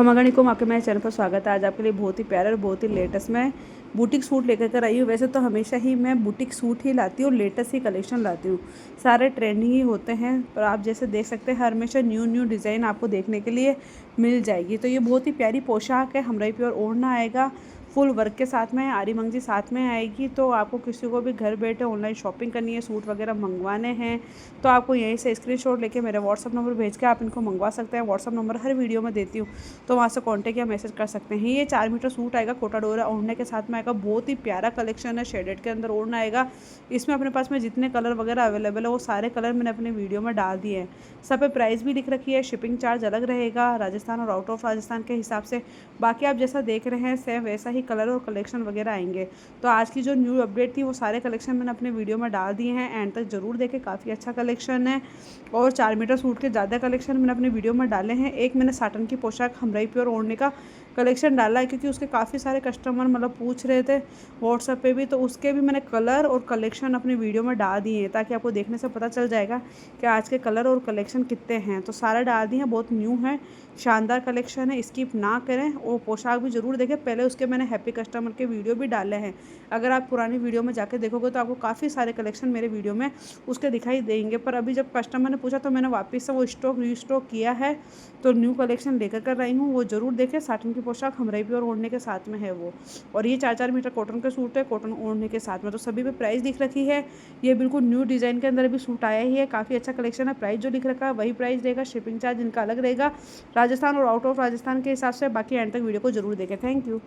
खमागणिकुम आपके मेरे चैनल पर स्वागत है। आज आपके लिए बहुत ही प्यारा और बहुत ही लेटेस्ट मैं बुटीक सूट लेकर कर आई हूँ। वैसे तो हमेशा ही मैं बुटीक सूट ही लाती हूँ, लेटेस्ट ही कलेक्शन लाती हूँ। सारे ट्रेंडिंग ही होते हैं, पर आप जैसे देख सकते हैं हर हमेशा न्यू डिज़ाइन आपको देखने के लिए मिल जाएगी। तो ये बहुत ही प्यारी पोशाक है, हमराई प्योर ओढ़ना आएगा, फुल वर्क के साथ में आरी मंगजी साथ में आएगी। तो आपको किसी को भी घर बैठे ऑनलाइन शॉपिंग करनी है, सूट वगैरह मंगवाने हैं, तो आपको यहीं से स्क्रीनशॉट लेके मेरे व्हाट्सअप नंबर भेज के आप इनको मंगवा सकते हैं। व्हाट्सअप नंबर हर वीडियो में देती हूँ, तो वहाँ से कॉन्टेक्ट या मैसेज कर सकते हैं। ये 4 मीटर सूट आएगा, कोटा डोरा ओढ़ने के साथ में आएगा। बहुत ही प्यारा कलेक्शन है, शेडेड के अंदर ओढ़ना आएगा। इसमें अपने पास में जितने कलर वगैरह अवेलेबल है वो सारे कलर मैंने अपने वीडियो में डाल दिए हैं। सब पे प्राइस भी लिख रखी है, शिपिंग चार्ज अलग रहेगा राजस्थान और आउट ऑफ राजस्थान के हिसाब से। बाकी आप जैसा देख रहे हैं सेम वैसा ही कलर और कलेक्शन वगैरह आएंगे। तो आज की जो न्यू अपडेट थी वो सारे कलेक्शन मैंने अपने वीडियो में डाल दिए हैं, एंड तक जरूर देखें, काफ़ी अच्छा कलेक्शन है। और 4 मीटर सूट के ज़्यादा कलेक्शन मैंने अपने वीडियो में डाले हैं। एक मैंने साटन की पोशाक हमराई प्योर ओढ़ने का कलेक्शन डाला है, क्योंकि उसके काफ़ी सारे कस्टमर मतलब पूछ रहे थे व्हाट्सएप पे भी, तो उसके भी मैंने कलर और कलेक्शन अपनी वीडियो में डाल दिए हैं, ताकि आपको देखने से पता चल जाएगा कि आज के कलर और कलेक्शन कितने हैं। तो सारे डाल दिए हैं, बहुत न्यू है, शानदार कलेक्शन है, स्किप ना करें। और पोशाक भी ज़रूर देखें, पहले उसके मैंने हैप्पी कस्टमर के वीडियो भी डाले हैं। अगर आप पुरानी वीडियो में जाके देखोगे तो आपको काफ़ी सारे कलेक्शन मेरे वीडियो में उसके दिखाई देंगे। पर अभी जब कस्टमर ने पूछा तो मैंने वापस से वो स्टॉक रीस्टॉक किया है, तो न्यू कलेक्शन लेकर कर रही हूँ, वो ज़रूर देखें। साटन की पोशाक हमराई प्योर ओढ़ने के साथ में है वो, और ये 4 मीटर कॉटन के सूट है, कॉटन ओढ़ने के साथ में। तो सभी पे प्राइस दिख रखी है। ये बिल्कुल न्यू डिज़ाइन के अंदर भी सूट आया ही है, काफ़ी अच्छा कलेक्शन है। प्राइस जो लिख रखा है वही प्राइस रहेगा, शिपिंग चार्ज इनका अलग रहेगा राजस्थान और आउट ऑफ राजस्थान के हिसाब से। बाकी एंड तक वीडियो को जरूर देखें। Thank you.